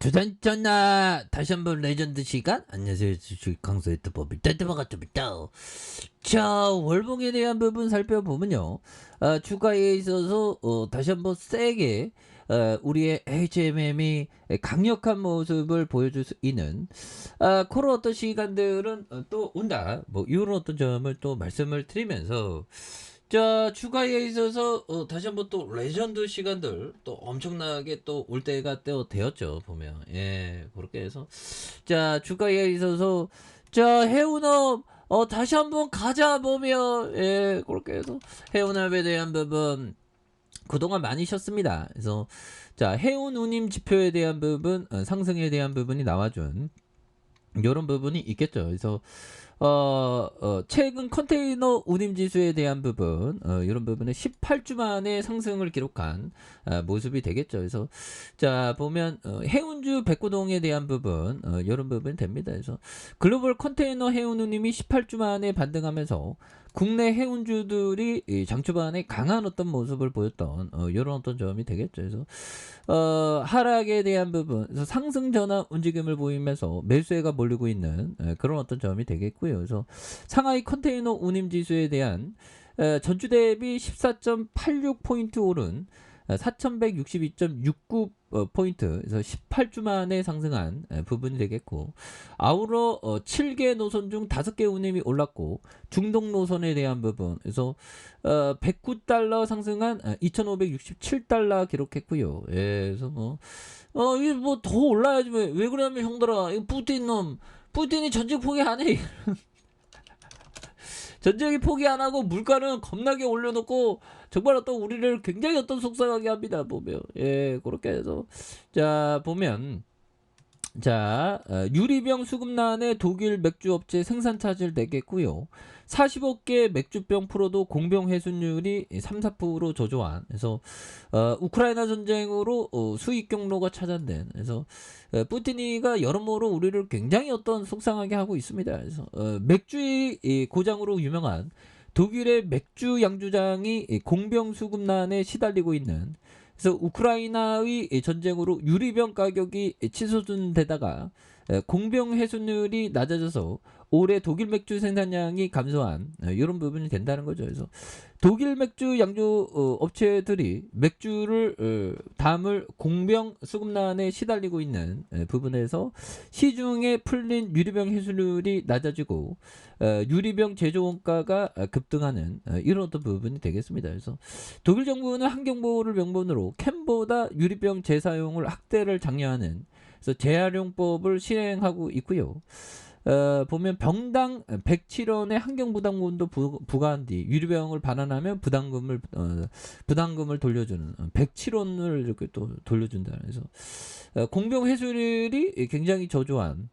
두단전나 다시 한번 레전드 시간. 안녕하세요, 강서 유튜버비 딴딴바가좀있다. 자, 월봉에 대한 부분 살펴보면요, 주가에 있어서 다시 한번 세게 우리의 HMM이 강력한 모습을 보여줄 수 있는 그런 어떤 시간들은 또 온다, 뭐 이런 어떤 점을 또 말씀을 드리면서, 자, 주가에 있어서 다시 한번 또 레전드 시간들 또 엄청나게 또 올 때가 또 되었죠, 보면. 예, 그렇게 해서 자, 주가에 있어서 자, 해운업 다시 한번 가자 보면, 예, 그렇게 해서 해운업에 대한 부분 그동안 많이 쉬었습니다. 그래서 자, 해운 운임 지표에 대한 부분, 상승에 대한 부분이 나와준 이런 부분이 있겠죠. 그래서 최근 컨테이너 운임 지수에 대한 부분, 이런 부분은 18주 만에 상승을 기록한 모습이 되겠죠. 그래서 자, 보면 해운주 백고동에 대한 부분, 이런 부분이 됩니다. 그래서 글로벌 컨테이너 해운 운임이 18주 만에 반등하면서 국내 해운주들이 장 초반에 강한 어떤 모습을 보였던 이런 어떤 점이 되겠죠. 그래서 하락에 대한 부분, 그래서 상승 전환 움직임을 보이면서 매수세가 몰리고 있는 그런 어떤 점이 되겠고요. 그래서 상하이 컨테이너 운임 지수에 대한 전주 대비 14.86포인트 오른 4162.69 포인트, 그래서 18주 만에 상승한 부분이 되겠고, 아울러 7개 노선 중 5개 운임이 올랐고, 중동 노선에 대한 부분, 그래서 109달러 상승한 2567달러 기록했고요. 예, 그래서 이게 뭐 더 올라야지. 왜 그러냐면, 형들아, 이거 푸틴이 전쟁 포기 안 해. 전쟁이 포기 안 하고 물가는 겁나게 올려놓고 정말 어떤 우리를 굉장히 어떤 속상하게 합니다, 보면. 예, 그렇게 해서 자, 보면 자, 유리병 수급난에 독일 맥주업체 생산 차질 내겠고요. 45개 맥주병 프로도 공병 회수율이 3, 4% 저조한. 그래서 우크라이나 전쟁으로 수익 경로가 차단된. 그래서 푸틴이가 여러모로 우리를 굉장히 어떤 속상하게 하고 있습니다. 그래서 맥주의 고장으로 유명한 독일의 맥주 양조장이 공병 수급난에 시달리고 있는, 그래서 우크라이나의 전쟁으로 유리병 가격이 치솟은 데다가 공병 회수율이 낮아져서 올해 독일 맥주 생산량이 감소한 이런 부분이 된다는 거죠. 그래서 독일 맥주 양조 업체들이 맥주를 담을 공병 수급난에 시달리고 있는 부분에서 시중에 풀린 유리병 회수율이 낮아지고 유리병 제조 원가가 급등하는 이런 어떤 부분이 되겠습니다. 그래서 독일 정부는 환경보호를 명분으로 캔보다 유리병 재사용을 확대를 장려하는, 그래서 재활용법을 실행하고 있고요. 보면 병당 107원의 환경부담금도 부과한 뒤 유리병을 반환하면 부담금을 돌려주는 107원을 이렇게 또 돌려준다. 그래서 공병 회수율이 굉장히 저조한,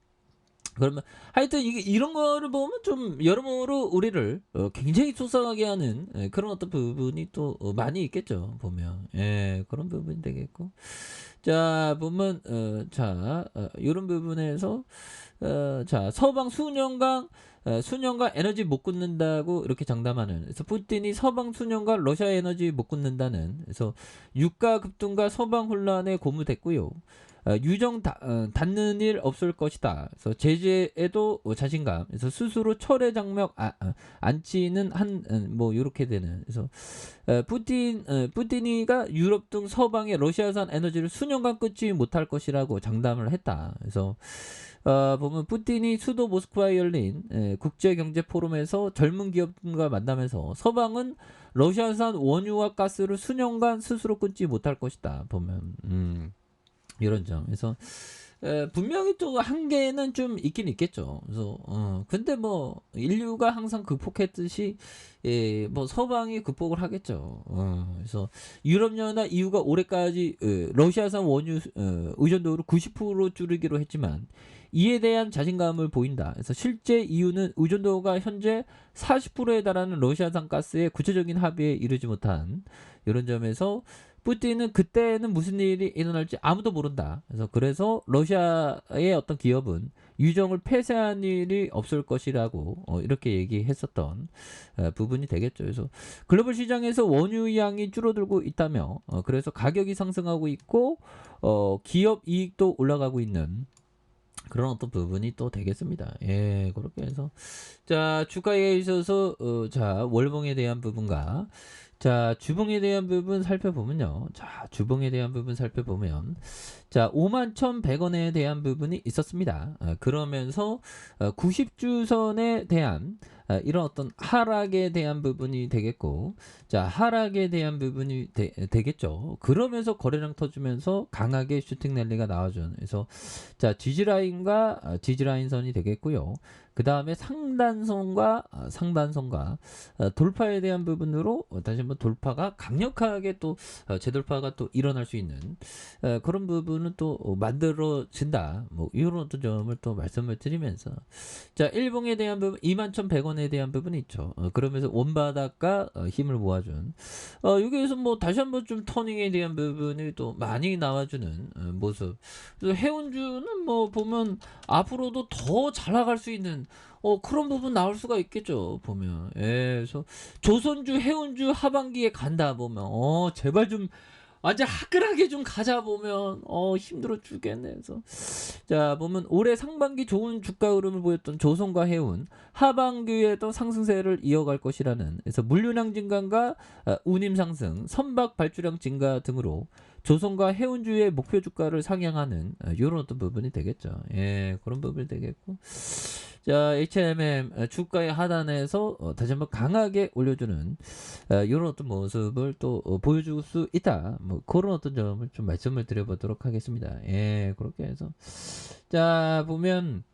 그러면 하여튼 이게 이런 거를 보면 좀 여러모로 우리를 굉장히 속상하게 하는 그런 어떤 부분이 또 많이 있겠죠, 보면. 예, 그런 부분이 되겠고, 자, 보면 이런 부분에서 자, 서방 수년간 에너지 못 끊는다고 이렇게 장담하는, 그래서 푸틴이 서방 수년간 러시아 에너지 못 끊는다는, 그래서 유가 급등과 서방 혼란에 고무됐고요. 유정 닿는 일 없을 것이다. 그래서 제재에도 자신감. 그래서 스스로 철의 장벽 안치는 뭐 이렇게 되는. 그래서 푸틴이가 유럽 등 서방의 러시아산 에너지를 수년간 끊지 못할 것이라고 장담을 했다. 그래서 보면 푸틴이 수도 모스크바에 열린 국제경제 포럼에서 젊은 기업과 만나면서 서방은 러시아산 원유와 가스를 수년간 스스로 끊지 못할 것이다. 보면 이런 점. 그래서 분명히 또 한계는 좀 있긴 있겠죠. 그래서 근데 뭐 인류가 항상 극복했듯이 뭐 서방이 극복을 하겠죠. 그래서 유럽연합 EU가 올해까지 러시아산 원유 의존도를 90% 줄이기로 했지만 이에 대한 자신감을 보인다. 그래서 실제 EU는 의존도가 현재 40%에 달하는 러시아산 가스에 구체적인 합의에 이르지 못한 이런 점에서 푸틴은 그때는 무슨 일이 일어날지 아무도 모른다. 그래서 러시아의 어떤 기업은 유정을 폐쇄한 일이 없을 것이라고 이렇게 얘기했었던 부분이 되겠죠. 그래서 글로벌 시장에서 원유 양이 줄어들고 있다며 그래서 가격이 상승하고 있고 기업 이익도 올라가고 있는 그런 어떤 부분이 또 되겠습니다. 예, 그렇게 해서 자 주가에 있어서 자 월봉에 대한 부분과 자 주봉에 대한 부분 살펴보면요. 자 주봉에 대한 부분 살펴보면 자 51,100원에 대한 부분이 있었습니다. 그러면서 90주선에 대한 이런 어떤 하락에 대한 부분이 되겠고 자 하락에 대한 부분이 되겠죠. 그러면서 거래량 터지면서 강하게 슈팅 랠리가 나와준 그래서 자 지지라인과 지지라인선이 되겠고요. 그 다음에 상단선과 돌파에 대한 부분으로 다시 한번 돌파가 강력하게 또 재돌파가 또 일어날 수 있는 그런 부분은 또 만들어진다. 뭐 이런 어떤 점을 또 말씀을 드리면서 자 일봉에 대한 부분 21,100원에 대한 부분이 있죠. 그러면서 원바닥과 힘을 모아준 여기에서 뭐 다시 한번 좀 터닝에 대한 부분이 또 많이 나와주는 모습. 그래서 해운주는 뭐 보면 앞으로도 더 잘 나갈 수 있는 그런 부분 나올 수가 있겠죠. 보면 그래서 조선주 해운주 하반기에 간다 보면 제발 좀 완전 화끈하게 좀 가자 보면 힘들어 죽겠네. 그래서 자 보면 올해 상반기 좋은 주가 흐름을 보였던 조선과 해운 하반기에도 상승세를 이어갈 것이라는 그래서 물류량 증가과 운임 상승, 선박 발주량 증가 등으로 조선과 해운주의 목표 주가를 상향하는 이런 어떤 부분이 되겠죠. 예, 그런 부분이 되겠고. 자, HMM 주가의 하단에서 다시 한번 강하게 올려주는 이런 어떤 모습을 또 보여줄 수 있다. 뭐 그런 어떤 점을 좀 말씀을 드려보도록 하겠습니다. 예, 그렇게 해서 자 보면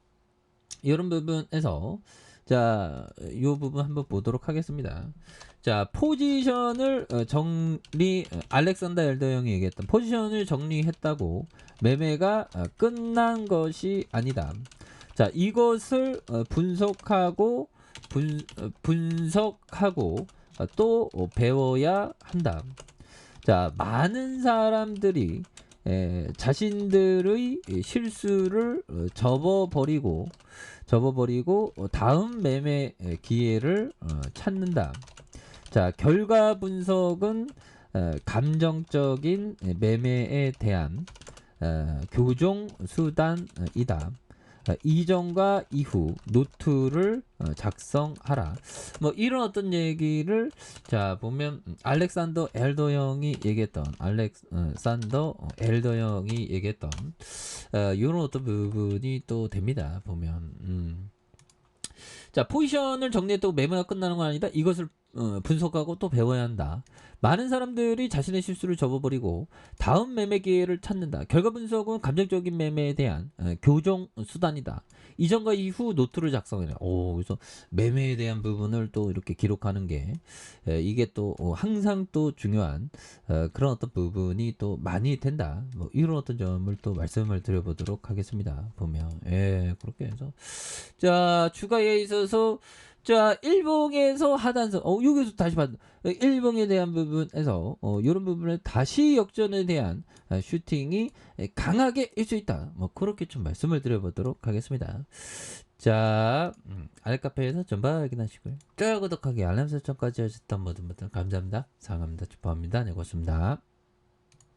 이런 부분에서 자, 이 부분 한번 보도록 하겠습니다. 자, 포지션을 알렉산더 엘더 형이 얘기했던 포지션을 정리했다고 매매가 끝난 것이 아니다. 자, 이것을 분석하고 또 배워야 한다. 자, 많은 사람들이 자신들의 실수를 접어버리고 다음 매매 기회를 찾는다. 자, 결과 분석은 감정적인 매매에 대한 교정 수단이다. 이전과 이후 노트를 작성하라. 뭐 이런 어떤 얘기를 자 보면 알렉산더 엘더 형이 얘기했던 이런 어떤 부분이 또 됩니다. 보면 자 포지션을 정리했다고 매매가 끝나는 건 아니다. 이것을 분석하고 또 배워야 한다. 많은 사람들이 자신의 실수를 접어버리고 다음 매매 기회를 찾는다. 결과 분석은 감정적인 매매에 대한 교정 수단이다. 이전과 이후 노트를 작성해라. 그래서 매매에 대한 부분을 또 이렇게 기록하는 게 이게 또 항상 또 중요한 그런 어떤 부분이 또 많이 된다. 뭐 이런 어떤 점을 또 말씀을 드려보도록 하겠습니다. 보면 그렇게 해서 자 주가에 있어서 자 일봉에서 하단선 여기서 다시 봤 일봉에 대한 부분에서 이런 부분에 다시 역전에 대한 슈팅이 강하게 일 수 있다. 뭐 그렇게 좀 말씀을 드려보도록 하겠습니다. 자 알카페에서 전방 확인하시고요. 좋아요 구독하기 알람 설정까지 하셨던 모든 분들 감사합니다. 사랑합니다. 축복합니다. 네 고맙습니다.